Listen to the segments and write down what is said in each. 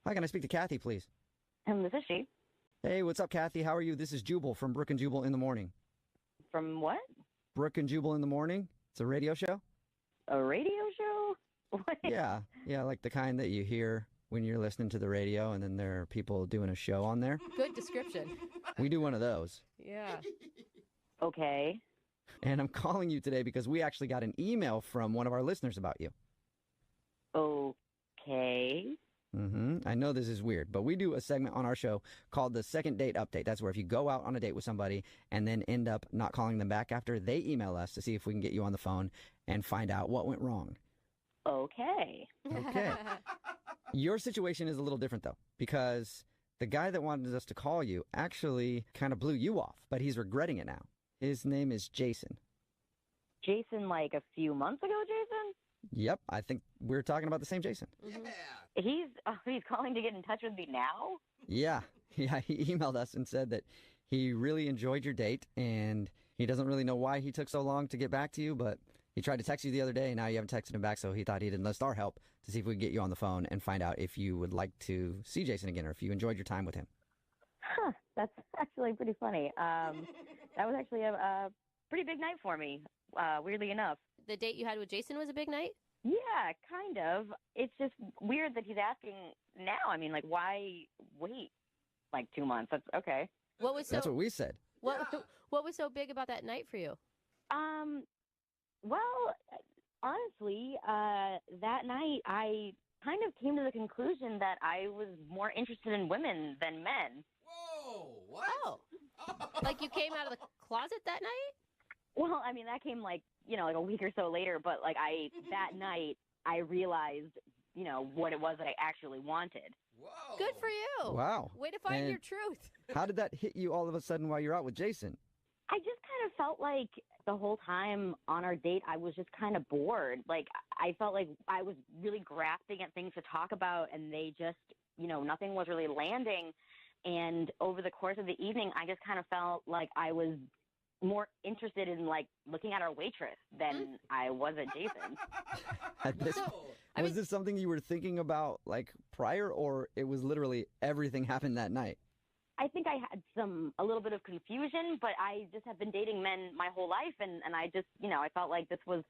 Hi, can I speak to Kathy, please? This is she. Hey, what's up, Kathy? How are you? This is Jubal from Brooke and Jubal in the Morning. From what? Brooke and Jubal in the Morning? It's a radio show? A radio show? What? Yeah, like the kind that you hear when you're listening to the radio and then there are people doing a show on there. Good description. We do one of those. Yeah. Okay. And I'm calling you today because we actually got an email from one of our listeners about you. Okay. I know this is weird, but we do a segment on our show called the Second Date Update. That's where if you go out on a date with somebody and then end up not calling them back after, they email us to see if we can get you on the phone and find out what went wrong. Okay. Okay. Your situation is a little different, though, because the guy that wanted us to call you actually kind of blew you off, but he's regretting it now. His name is Jason. Jason, like a few months ago, Jason? Yep, I think we're talking about the same Jason. Yeah. He's calling to get in touch with me now? Yeah, he emailed us and said that he really enjoyed your date, and he doesn't really know why he took so long to get back to you, but he tried to text you the other day, and now you haven't texted him back, so he thought he'd enlist our help to see if we could get you on the phone and find out if you would like to see Jason again or if you enjoyed your time with him. Huh, that's actually pretty funny. That was actually a pretty big night for me, weirdly enough. The date you had with Jason was a big night? Yeah, kind of. It's just weird that he's asking now. I mean, like, why wait like 2 months? That's okay. That's what we said. What was so big about that night for you? Well, honestly, that night I kind of came to the conclusion that I was more interested in women than men. Whoa, what? Oh. Like you came out of the closet that night? Well, I mean, that came like a week or so later, but like that night I realized, what it was that I actually wanted. Whoa. Good for you. Wow. Way to find And your truth. How did that hit you all of a sudden while you're out with Jason? I just kind of felt like the whole time on our date, I was just kind of bored. Like, I felt like I was really grasping at things to talk about, and they just, nothing was really landing. And over the course of the evening, I just kind of felt like I was more interested in, like, looking at our waitress than I was at Jason. Was this something you were thinking about, like, prior, or it was literally everything happened that night? I think I had a little bit of confusion, but I just have been dating men my whole life, and I just, I felt like this was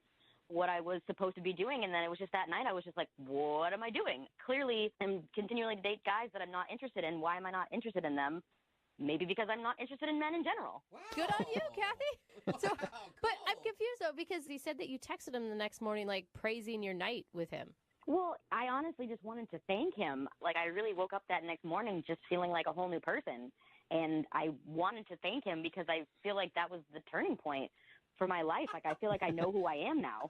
what I was supposed to be doing, and then it was just that night I was just like, what am I doing? Clearly, I'm continually to date guys that I'm not interested in. Why am I not interested in them? Maybe because I'm not interested in men in general. Wow. Good on you, Kathy. So, Wow, But cool. I'm confused, though, because he said that you texted him the next morning, like, praising your night with him. Well, I honestly just wanted to thank him. Like, I really woke up that next morning just feeling like a whole new person. And I wanted to thank him because I feel like that was the turning point for my life. Like, I feel like I know who I am now.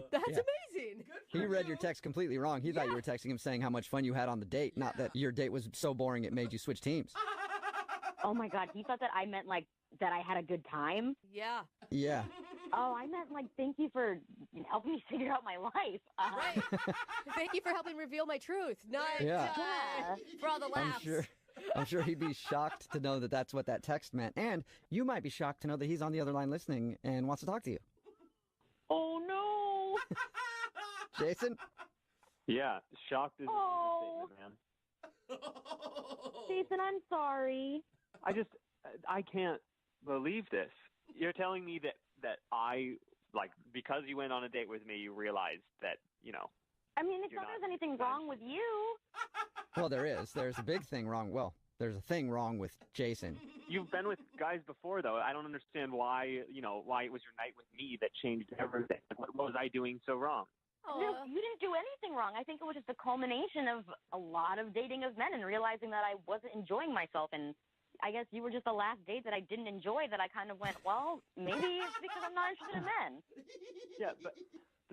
That's amazing. He read your text completely wrong. He thought you were texting him saying how much fun you had on the date, not that your date was so boring it made you switch teams. Oh, my God. He thought that I meant, like, that I had a good time. Yeah. Yeah. Oh, I meant, like, thank you for helping me figure out my life. Right. Thank you for helping reveal my truth. Not Yeah. for all the laughs. I'm sure he'd be shocked to know that that's what that text meant. And you might be shocked to know that he's on the other line listening and wants to talk to you. Oh, no. Jason? Yeah, shocked is an understatement, man. Jason, I'm sorry. I can't believe this. You're telling me that I, like, because you went on a date with me, you realized that, I mean, it's not there's anything wrong with you. Well, there is. There's a big thing wrong. Well, there's a thing wrong with Jason. You've been with guys before, though. I don't understand why, why it was your night with me that changed everything. What was I doing so wrong? No, you didn't do anything wrong. I think it was just a culmination of a lot of dating of men and realizing that I wasn't enjoying myself. And I guess you were just the last date that I didn't enjoy, that I kind of went, well, maybe it's because I'm not interested in men. Yeah, but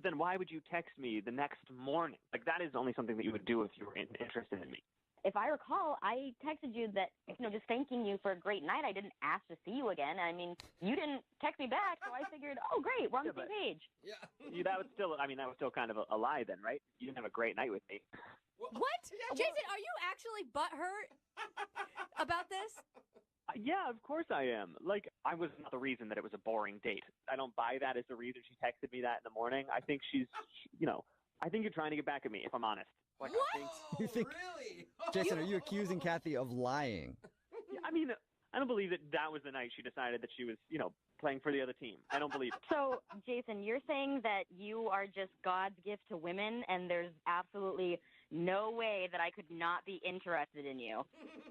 then why would you text me the next morning? Like, that is only something that you would do if you were interested in me. If I recall, I texted you that, just thanking you for a great night. I didn't ask to see you again. I mean, you didn't text me back, so I figured, oh, great, we're on the same page. Yeah. That was still kind of a lie then, right? You didn't have a great night with me. What? Yeah, Jason, are you actually butthurt about this? Yeah, of course I am. Like, I was not the reason that it was a boring date. I don't buy that as the reason she texted me that in the morning. I think I think you're trying to get back at me, if I'm honest. Like, What? I think, You think- Really? Jason, are you accusing Kathy of lying? I mean, I don't believe that was the night she decided that she was, playing for the other team. I don't believe it. So, Jason, you're saying that you are just God's gift to women, and there's absolutely no way that I could not be interested in you.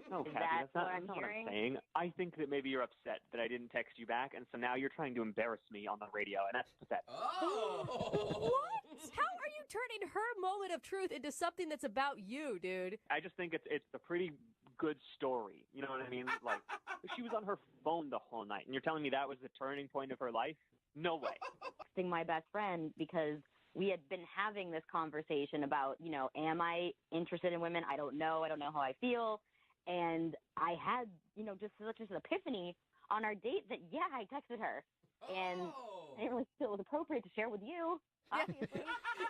No, Is Kathy, that that's not, what I'm that's not what I'm hearing? saying. I think that maybe you're upset that I didn't text you back, and so now you're trying to embarrass me on the radio, and that's pathetic. Oh. What? How are you turning her moment of truth into something that's about you, dude? I just think it's a pretty good story. You know what I mean? Like, she was on her phone the whole night, and you're telling me that was the turning point of her life? No way. Texting my best friend because we had been having this conversation about, am I interested in women? I don't know. I don't know how I feel. And I had, just such an epiphany on our date that, yeah, I texted her. And I didn't really feel it was appropriate to share with you, obviously.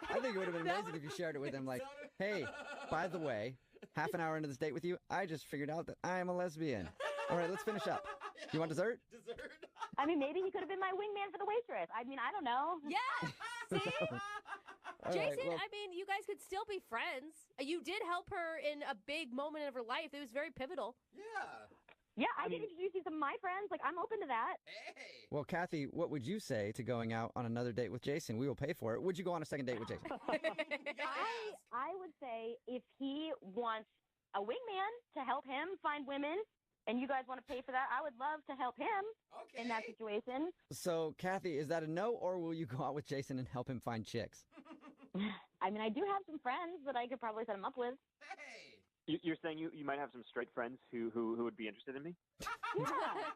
I think it would have been amazing if you shared it with him. Like, hey, by the way, half an hour into this date with you, I just figured out that I am a lesbian. All right, let's finish up. You want dessert? Dessert? I mean, maybe he could have been my wingman for the waitress. I mean, I don't know. Yeah. See? All Jason, right, well, I mean, you guys could still be friends. You did help her in a big moment of her life. It was very pivotal. Yeah. Yeah, I I can mean- introduce you to my friends. Like, I'm open to that. Hey. well, Kathy, what would you say to going out on another date with Jason? We will pay for it. Would you go on a second date with Jason? I would say if he wants a wingman to help him find women, and you guys want to pay for that, I would love to help him Okay. in that situation. So, Kathy, is that a no, or will you go out with Jason and help him find chicks? I mean, I do have some friends that I could probably set him up with. Hey. You're saying you might have some straight friends who would be interested in me?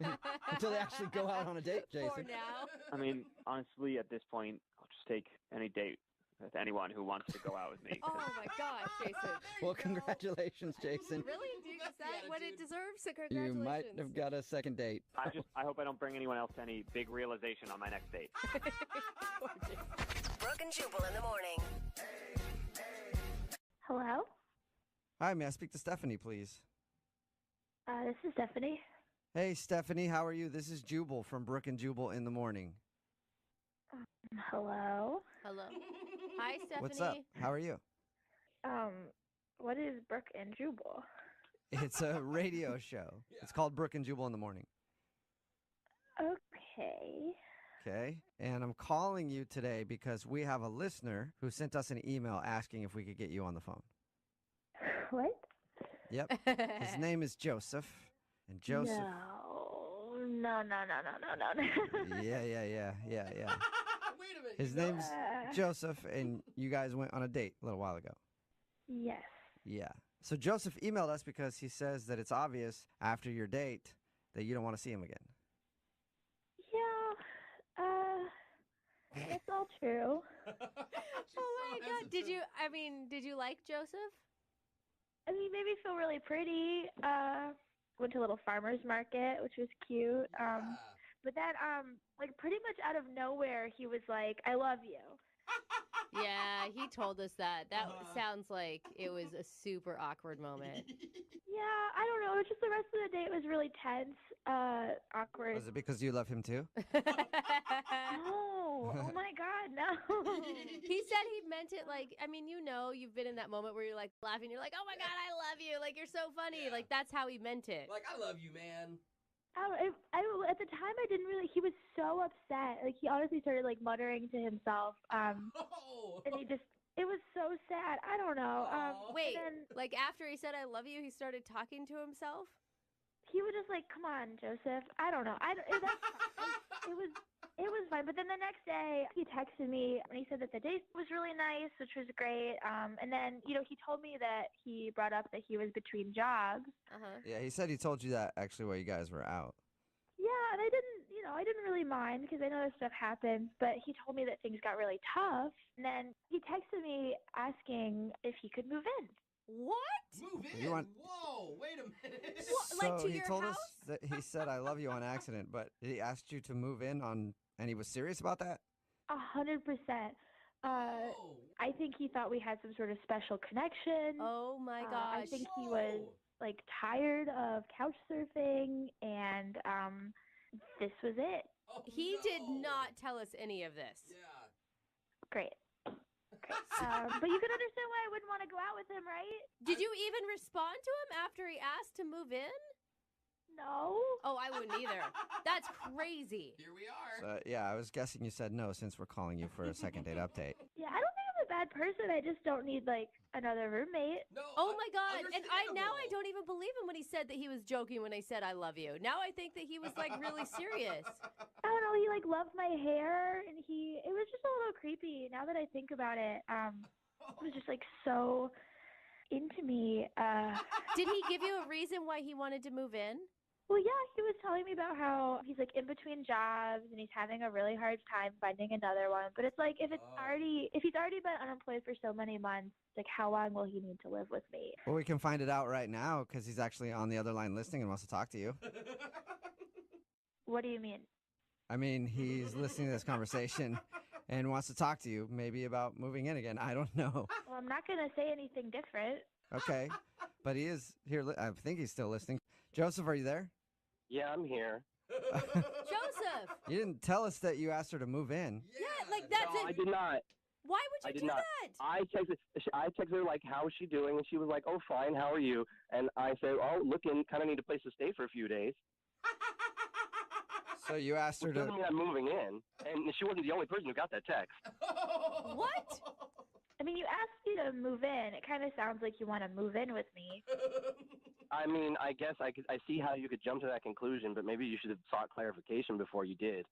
Yeah. Until they actually go out on a date, For Jason. now. I mean, honestly, at this point, I'll just take any date with anyone who wants to go out with me. Oh my gosh, Jason. Well, congratulations, Jason. Really? Is that what it deserves? So You congratulations. might have got a second date. I hope I don't bring anyone else to any big realization on my next date. Brooke and Jubal in the morning. Hello? Hi, may I speak to Stephanie, please? This is Stephanie. Hey, Stephanie, how are you? This is Jubal from Brooke and Jubal in the morning. Hello? Hello. Hi, Stephanie. What's up? How are you? What is Brooke and Jubal? It's a radio show. It's called Brooke and Jubal in the morning. Okay. Okay. And I'm calling you today because we have a listener who sent us an email asking if we could get you on the phone. What? Yep. His name is Joseph. And Joseph. No. Yeah. Wait a minute. His you know? name's Joseph, and you guys went on a date a little while ago. Yes. Yeah. So Joseph emailed us because he says that it's obvious after your date that you don't want to see him again. Yeah. That's all true. Oh my God. Did you like Joseph? I mean, made me feel really pretty. Went to a little farmer's market, which was cute. But then, like, pretty much out of nowhere, he was like, I love you. Yeah, he told us that. That sounds like it was a super awkward moment. Yeah, I don't know. It's just the rest of the date was really tense, awkward. Was it because you love him too? No. Oh my God, no. He said he meant it like, I mean, you've been in that moment where you're like laughing. You're like, oh my God, I love you. Like, you're so funny. Yeah. Like, that's how he meant it. Like, I love you, man. At the time, I didn't really. He was so upset. Like, he honestly started like muttering to himself. Oh. And it was so sad. I don't know. Aw. Wait, and then like after he said I love you, he started talking to himself? he was just like, "Come on, Joseph." I don't know. It was fine. But then the next day, he texted me and he said that the date was really nice, which was great. And then he told me that he brought up that he was between jobs. Uh-huh. Yeah, he said he told you that actually while you guys were out. Yeah, and I didn't really mind because I know this stuff happens, but he told me that things got really tough. And then he texted me asking if he could move in. What? Move in. You want- Whoa, wait a minute. What, like So to he your told house? us that he said I love you on accident, but he asked you to move in on, and he was serious about that? 100%. Oh. I think he thought we had some sort of special connection. Oh my I gosh. think he was Whoa. like tired of couch surfing, and this was it. Oh, He no. did not tell us any of this. Yeah. Great. But you could understand why I wouldn't want to go out with him, right? Did you even respond to him after he asked to move in? No. Oh, I wouldn't either. That's crazy. Here we are. So, yeah, I was guessing you said no since we're calling you for a second date update. Yeah, I don't think I'm a bad person. I just don't need like another roommate. No. Oh my God. And now I understandable. don't even believe him when he said that he was joking when I said I love you. Now I think that he was like really serious. I don't know. He like loved my hair, and it was just a little creepy. Now that I think about it, it was just like so into me. Did he give you a reason why he wanted to move in? Well, yeah, he was telling me about how he's like in between jobs and he's having a really hard time finding another one. But it's like if he's already been unemployed for so many months, like how long will he need to live with me? Well, we can find it out right now because he's actually on the other line listening and wants to talk to you. What do you mean? I mean, he's listening to this conversation and wants to talk to you, maybe about moving in again. I don't know. Well, I'm not gonna say anything different. Okay, but he is here. I think he's still listening. Joseph, are you there? Yeah, I'm here. Joseph! You didn't tell us that you asked her to move in. Yeah, like that's No, it. I did not. Why I would you did do not. that? I texted her like, "How is she doing?" And she was like, "Oh, fine. How are you?" And I said, "Oh, looking. Kind of need a place to stay for a few days." So you asked her Which doesn't to. mean I'm moving in. And she wasn't the only person who got that text. What? I mean, you asked me to move in. It kind of sounds like you want to move in with me. I mean, I guess I see how you could jump to that conclusion, but maybe you should have sought clarification before you did.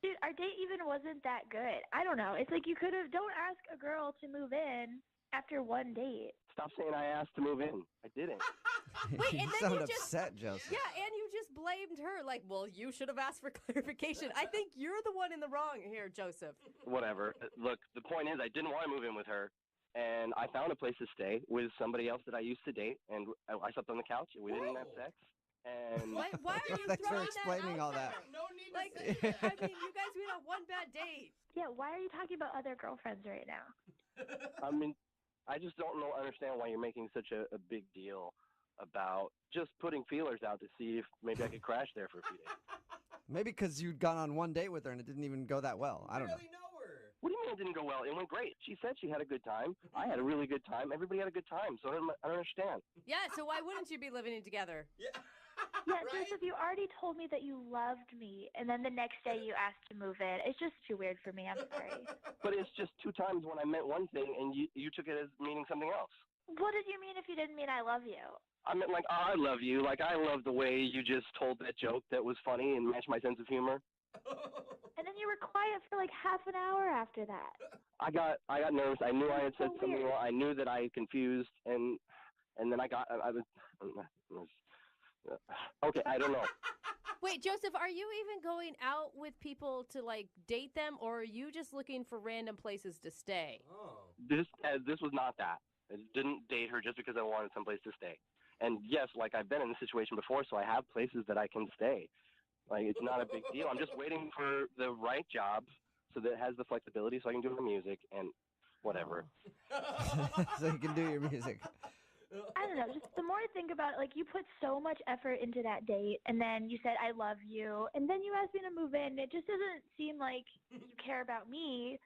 Dude, our date even wasn't that good. I don't know. It's like you could have. Don't ask a girl to move in after one date. Stop saying I asked to move in. I didn't. Wait, you and then sound you just- upset, Joseph. Yeah, and you just blamed her. Like, well, you should have asked for clarification. I think you're the one in the wrong here, Joseph. Whatever. Look, the point is I didn't want to move in with her, and I found a place to stay with somebody else that I used to date, and I slept on the couch, and we didn't have sex. And Why are you Thanks for throwing explaining that all out that. there? No need Like, to say I that. mean, you guys went on one bad date. Yeah, why are you talking about other girlfriends right now? I mean, I just don't understand why you're making such a big deal about just putting feelers out to see if maybe I could crash there for a few days. Maybe because you'd gone on one date with her and it didn't even go that well. I don't know. Barely know her. What do you mean it didn't go well? It went great. She said she had a good time. I had a really good time. Everybody had a good time. So I don't understand. Yeah, so why wouldn't you be living together? Yeah. Yeah, Right? Joseph, you already told me that you loved me, and then the next day you asked to move in. It's just too weird for me. I'm sorry. But it's just 2 times when I meant one thing and you took it as meaning something else. What did you mean if you didn't mean I love you? I meant like, oh, I love you. Like, I love the way you just told that joke that was funny and matched my sense of humor. And then you were quiet for like half an hour after that. I got nervous. I knew I had said So something weird. wrong. I knew that I had confused, and then I was okay. I don't know. Wait, Joseph, are you even going out with people to like date them, or are you just looking for random places to stay? Oh. This was not that. I didn't date her just because I wanted someplace to stay. And yes, like I've been in this situation before, so I have places that I can stay. Like it's not a big deal. I'm just waiting for the right job so that it has the flexibility so I can do my music and whatever. So you can do your music. I don't know. Just the more I think about it, like you put so much effort into that date, and then you said I love you, and then you asked me to move in. It just doesn't seem like you care about me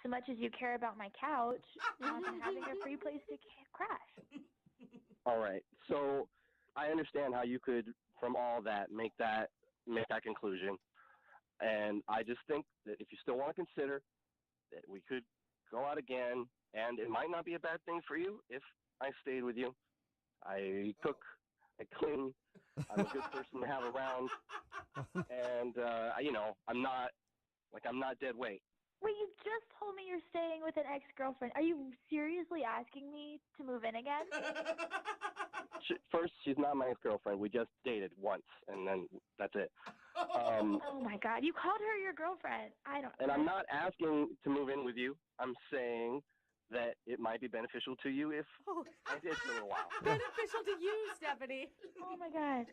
so much as you care about my couch and having a free place to crash. All right. So I understand how you could, from all that, make that conclusion. And I just think that if you still want to consider that we could go out again, and it might not be a bad thing for you if I stayed with you. I cook, I clean, I'm a good person to have around, and I'm not dead weight. Wait, you just told me you're staying with an ex-girlfriend. Are you seriously asking me to move in again? First, she's not my ex-girlfriend. We just dated once, and then that's it. Oh my God, you called her your girlfriend. I don't. And I'm not asking to move in with you. I'm saying that it might be beneficial to you if Oh, I did for a little while. beneficial to you, Stephanie. Oh my God.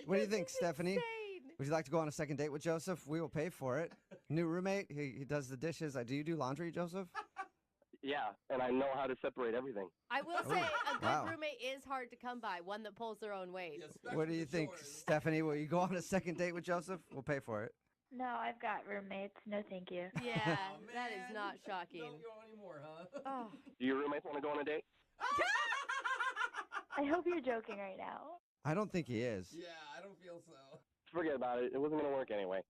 What do you think, Stephanie? Insane. Would you like to go on a second date with Joseph? We will pay for it. New roommate. He does the dishes. Do you do laundry, Joseph? Yeah, and I know how to separate everything. I will say a good wow. roommate is hard to come by, one that pulls their own weight. Yeah, especially What do you the think, chores. Stephanie? Will you go on a second date with Joseph? We'll pay for it. No, I've got roommates. No, thank you. Yeah, Aw, that is man. not shocking. No, you don't want any more, huh? Oh, Do your roommates want to go on a date? I hope you're joking right now. I don't think he is. Yeah, I don't feel so. Forget about it. It wasn't going to work anyway.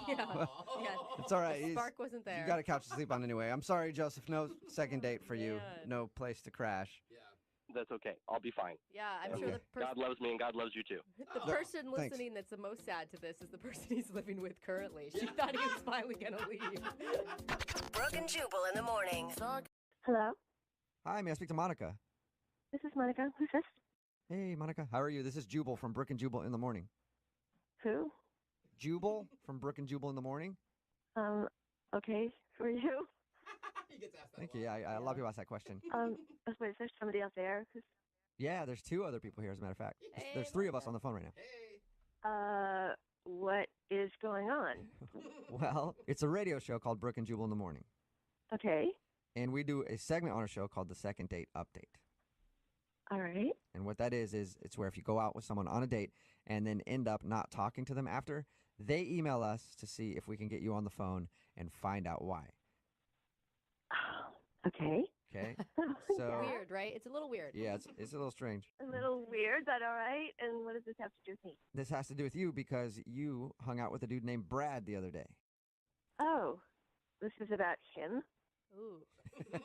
yeah. Aw. Yeah. It's all right. The spark wasn't there. You got a couch to sleep on anyway. I'm sorry, Joseph. No second date for you. Man. No place to crash. Yeah. That's okay. I'll be fine. Yeah, I'm Okay. sure the person. God loves me and God loves you too. The person Thanks. listening that's the most sad to this is the person he's living with currently. She thought he was finally going to leave. Brooke and Jubal in the morning. Hello, Hi, may I speak to Monica? this is Monica. Who's this? Hey, Monica. How are you? This is Jubal from Brooke and Jubal in the morning. Who? Jubal from Brooke and Jubal in the morning? Okay, for you. He gets asked that Thank a you. lot. Yeah, I love you ask that question. Wait, is there somebody else there? Yeah, there's 2 other people here, as a matter of fact. Hey, There's 3 of us Monica. on the phone right now. Hey. What is going on? Well, it's a radio show called Brooke and Jubal in the morning. Okay, And we do a segment on our show called the Second Date Update. all right. And what that is it's where if you go out with someone on a date and then end up not talking to them after, they email us to see if we can get you on the phone and find out why. Okay. Okay? So, Weird, right? It's a little weird. yeah, it's a little strange. A little weird, but all right. And what does this have to do with me? This has to do with you because you hung out with a dude named Brad the other day. Oh, this is about him? Ooh.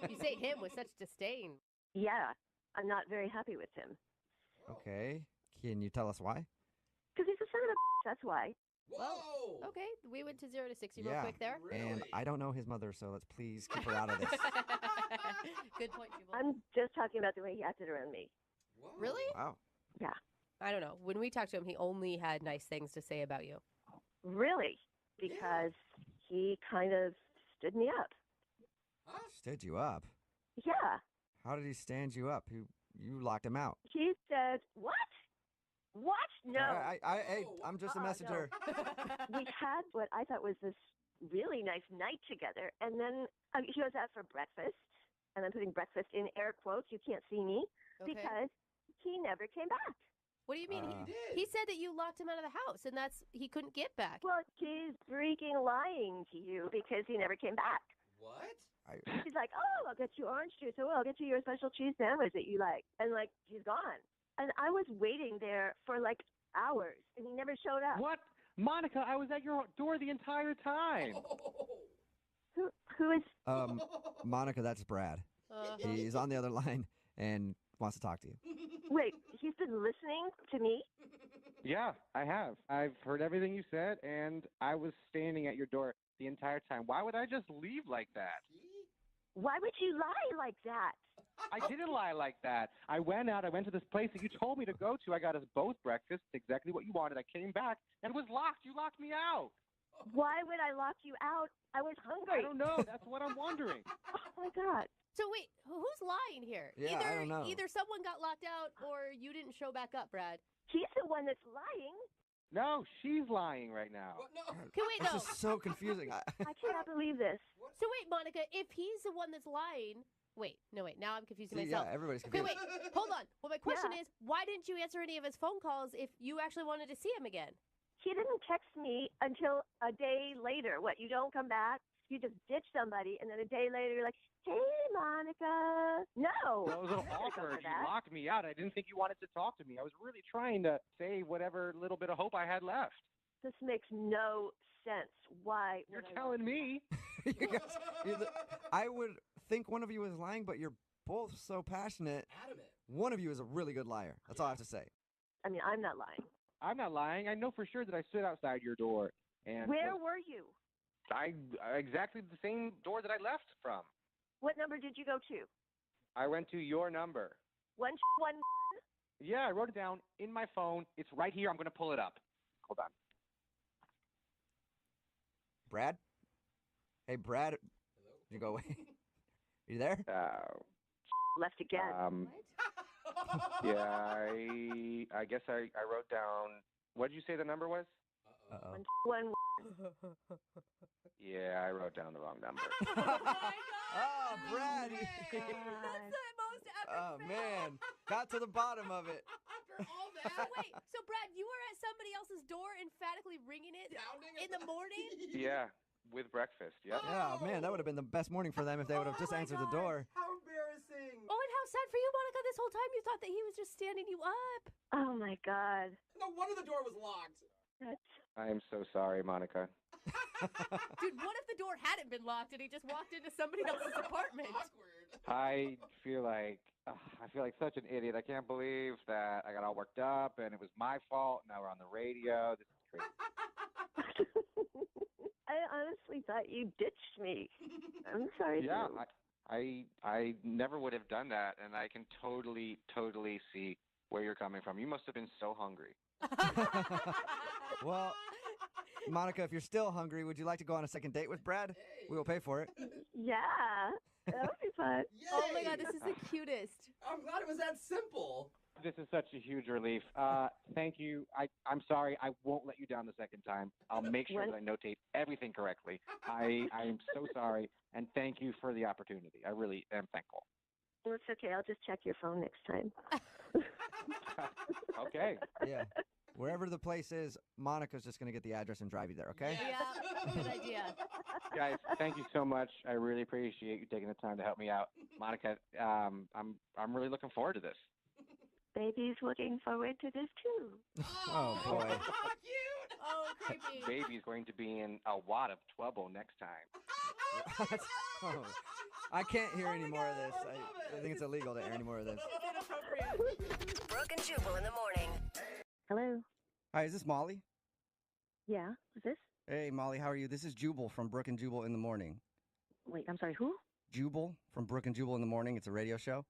You say him with such disdain. Yeah, I'm not very happy with him. Okay. Can you tell us why? Because he's a son of a that's why. Whoa! Okay, we went to 0 to 60 real Yeah. quick there. Really? And I don't know his mother, so let's please keep her out of this. Good point, Jubal. I'm just talking about the way he acted around me. Whoa. Really? Wow. I don't know. When we talked to him, he only had nice things to say about you. Really? Because he kind of stood me up. Huh? Stood you up. Yeah. How did he stand you up? You locked him out. He said, what? What? No. Hey, I'm just a Uh-uh, no. messenger. We had what I thought was this really nice night together. And then he was out for breakfast. And I'm putting breakfast in air quotes. You can't see me. Okay. Because he never came back. What do you mean? Uh, He did. He said that you locked him out of the house, and he couldn't get back. Well, he's freaking lying to you because he never came back. What? He's like, oh, I'll get you orange juice. Oh, I'll get you your special cheese sandwich that you like. And, like, he's gone. And I was waiting there for, like, hours, and he never showed up. What? Monica, I was at your door the entire time. Who is... Monica, that's Brad. He's on the other line and wants to talk to you. Wait, he's been listening to me? Yeah, I have. I've heard everything you said, and I was standing at your door the entire time. Why would I just leave like that? Why would you lie like that? I didn't lie like that. I went to this place that you told me to go to. I got us both breakfast, exactly what you wanted. I came back, and it was locked. You locked me out. Why would I lock you out? I was hungry. I don't know. That's what I'm wondering. Oh, my God. So wait, who's lying here? Yeah, either, I don't know. Either someone got locked out or you didn't show back up, Brad. He's the one that's lying. No, she's lying right now. What? No. Okay, wait, This no. is so confusing. I cannot believe this. So wait, Monica, if he's the one that's lying, wait, now I'm confusing See, myself. yeah, everybody's Okay, confused. wait, hold on. Well, my question Yeah. is, why didn't you answer any of his phone calls if you actually wanted to see him again? He didn't text me until a day later. What, you don't come back? You just ditch somebody, and then a day later you're like, hey, Monica. No. That was a little I'm not gonna go awkward. for You that. locked me out. I didn't think you wanted to talk to me. I was really trying to save whatever little bit of hope I had left. This makes no sense. Why? You're would I telling me. You guys, I would think one of you is lying, but you're both so passionate. Adamant. One of you is a really good liar. That's all I have to say. I mean, I'm not lying. I'm not lying. I know for sure that I stood outside your door. And Where were you? I exactly the same door that I left from. What number did you go to? I went to your number. 1. Yeah, I wrote it down in my phone. It's right here. I'm going to pull it up. Hold on. Brad? Hey, Brad. Hello? Did you go away? Are you there? Left again. Yeah, I guess I wrote down. What did you say the number was? Uh-oh. 1. Yeah, I wrote down the wrong number. Oh, my God. Oh, Brad. That's the most epic Oh, fail. man. Got to the bottom of it. After all So wait, so Brad, you were at somebody else's door emphatically ringing it Pounding in the morning? Yeah, with breakfast. Yep. Yeah, man, that would have been the best morning for them if they would have just answered the door. How embarrassing. Oh, and how sad for you, Monica. This whole time you thought that he was just standing you up. Oh my God. No wonder the door was locked. That's I am so sorry, Monica. Dude, what if the door hadn't been locked and he just walked into somebody else's apartment? Awkward. I feel like such an idiot. I can't believe that I got all worked up and it was my fault. Now we're on the radio. This is crazy. I honestly thought you ditched me. I'm sorry. Yeah, Jim. I never would have done that, and I can totally see where you're coming from. You must have been so hungry. Well, Monica, if you're still hungry, would you like to go on a second date with Brad? We will pay for it. Yeah, that would be fun. Yay. Oh my God, this is the cutest. I'm glad it was that simple. This is such a huge relief. Thank you. I'm sorry. I won't let you down the second time. I'll make sure that I notate everything correctly. I'm so sorry, and thank you for the opportunity. I really am thankful. Well, it's okay. I'll just check your phone next time. Okay. Yeah. Wherever the place is, Monica's just going to get the address and drive you there, okay? Yeah, good idea. Guys, thank you so much. I really appreciate you taking the time to help me out. Monica, I'm really looking forward to this. Baby's looking forward to this too. Oh, boy. Cute. Oh, creepy. Baby's going to be in a wad of trouble next time. Oh, I can't hear any my more of God, this. I love it. I think it's illegal to air any more of this. Inappropriate. Brooke and Jubal in the morning. Hello. Hi, is this Molly? Yeah. Who's this? Hey, Molly, how are you? This is Jubal from Brooke and Jubal in the morning. Wait, I'm sorry. Who? Jubal from Brooke and Jubal in the morning. It's a radio show.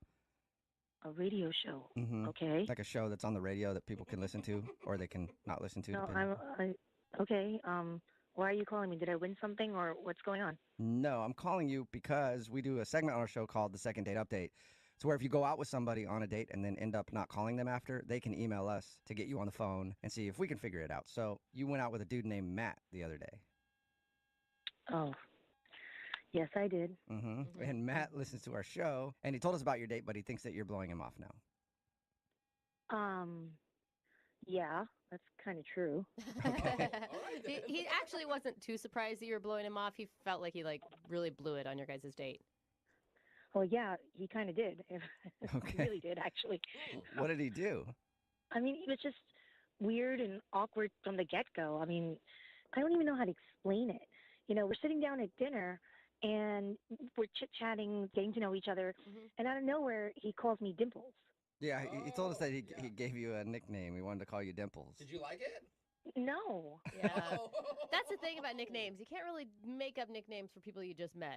A radio show. Mm-hmm. Okay. Like a show that's on the radio that people can listen to or they can not listen to. No, depending. okay. Why are you calling me? Did I win something or what's going on? No, I'm calling you because we do a segment on our show called the Second Date Update. It's where if you go out with somebody on a date and then end up not calling them after, they can email us to get you on the phone and see if we can figure it out. So you went out with a dude named Matt the other day. Oh. Yes, I did. Mm-hmm. And Matt listens to our show, and he told us about your date, but he thinks that you're blowing him off now. Yeah, that's kind of true. Okay. He actually wasn't too surprised that you were blowing him off. He felt like he really blew it on your guys' date. Well, yeah, he kind of did. Okay. He really did, actually. What did he do? I mean, it was just weird and awkward from the get-go. I mean, I don't even know how to explain it. You know, we're sitting down at dinner, and we're chit-chatting, getting to know each other, and out of nowhere, he calls me Dimples. Yeah, he told us that he gave you a nickname. He wanted to call you Dimples. Did you like it? No. Yeah. That's the thing about nicknames. You can't really make up nicknames for people you just met.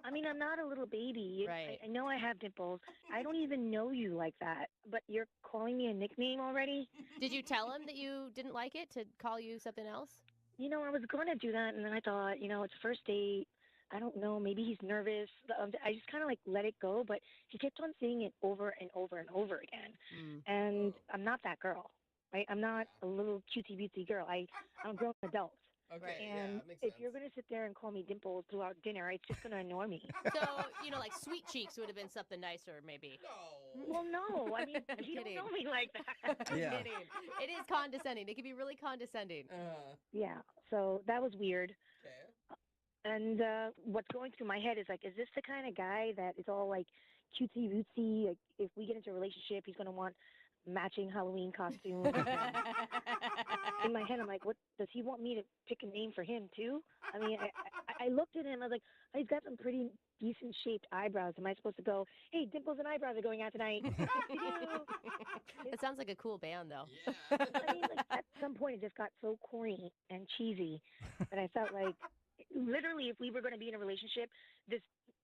I mean, I'm not a little baby. Right. I know I have dimples. I don't even know you like that, but you're calling me a nickname already? Did you tell him that you didn't like it to call you something else? You know, I was going to do that, and then I thought, you know, it's first date. I don't know. Maybe he's nervous. I just kind of like let it go, but he kept on saying it over and over and over again. And I'm not that girl, right? I'm not a little cutesy girl. I'm a grown adult. Okay, And yeah, makes if sense. you're going to sit there and call me Dimples throughout dinner, it's just going to annoy me. So, like Sweet Cheeks would have been something nicer, maybe. No. Well, no. I mean, I'm you kidding. don't know me like that. I'm Yeah. kidding. It is condescending. It can be really condescending. Yeah, so that was weird. Okay. And what's going through my head is like, is this the kind of guy that is all like cutesy rootsy? Like, if we get into a relationship, he's going to want matching Halloween costumes. In my head, I'm like, what does he want me to pick a name for him too? I mean, I looked at him. I was like, oh, he's got some pretty decent shaped eyebrows. Am I supposed to go, hey, Dimples and Eyebrows are going out tonight? It sounds like a cool band, though. Yeah. I mean, like, at some point, it just got so corny and cheesy that I felt like, literally, if we were going to be in a relationship, this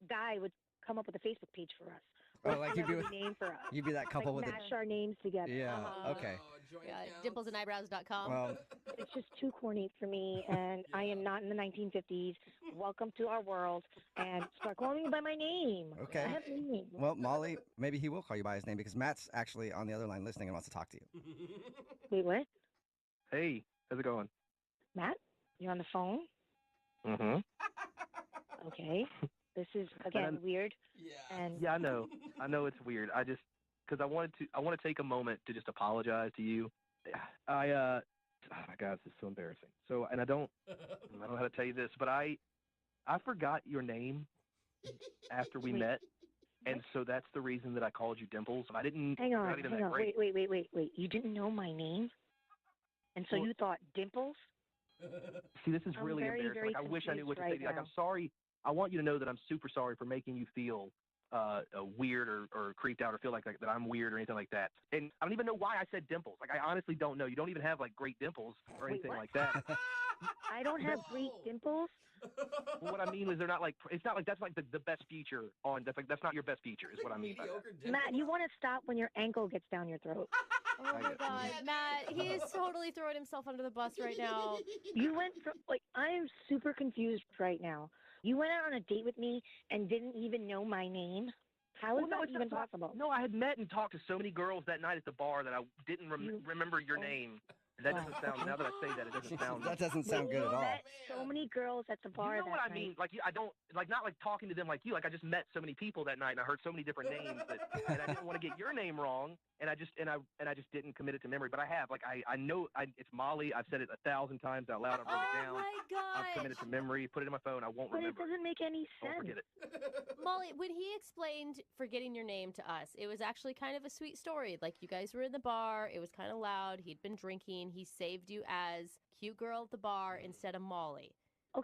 guy would come up with a Facebook page for us. Oh, like you'd be a name for us. You'd be that couple like with match our names together. Yeah. Uh-huh. Okay. Joint Yeah, accounts. dimplesandeyebrows.com. Well, It's just too corny for me, and I am not in the 1950s. Welcome to our world, and start calling me by my name. Okay. I have a name. well, Molly, maybe he will call you by his name because Matt's actually on the other line listening and wants to talk to you. Wait, what? Hey, how's it going? Matt? You're on the phone? Mm-hmm. Okay. This is, again, weird. Yeah. And Yeah, I know. I know it's weird. because I want to take a moment to just apologize to you. Oh my God, this is so embarrassing. So, and I don't know how to tell you this, but I forgot your name after we met, and so that's the reason that I called you Dimples. I didn't. Hang on, not even hang that on. great. Wait. You didn't know my name? And so Well, you thought Dimples? See, this is I'm really very, embarrassing. very Like, I wish I knew what to say confused to you. Like, right I'm sorry. I want you to know that I'm super sorry for making you feel weird or creeped out or feel like that I'm weird or anything like that. And I don't even know why I said dimples. Like, I honestly don't know. You don't even have, like, great dimples or Wait, anything what? like that. I don't have great dimples? Well, what I mean is they're not like, it's not like that's like the best feature on, that's not your best feature is what I mean by that. Matt, you want to stop when your ankle gets down your throat. Oh my God, Matt, he is totally throwing himself under the bus right now. You went from, like, I am super confused right now. You went out on a date with me and didn't even know my name? How is that even possible? No, I had met and talked to so many girls that night at the bar that I didn't remember your name. That doesn't sound, now that I say that, it doesn't sound. That doesn't sound good at all. Met so many girls at the bar You know that what I night. mean? Like, I don't, like, not like talking to them like you. Like, I just met so many people that night, and I heard so many different names, and I didn't want to get your name wrong, and I just didn't commit it to memory. But I have, like, I know it's Molly. I've said it 1,000 times out loud. I've written it down. Oh my God. I've committed to memory. Put it in my phone. I won't But remember. it doesn't make any sense. Don't forget it. Molly, when he explained forgetting your name to us, it was actually kind of a sweet story. Like, you guys were in the bar, it was kind of loud, he'd been drinking, he saved you as cute girl at the bar instead of Molly.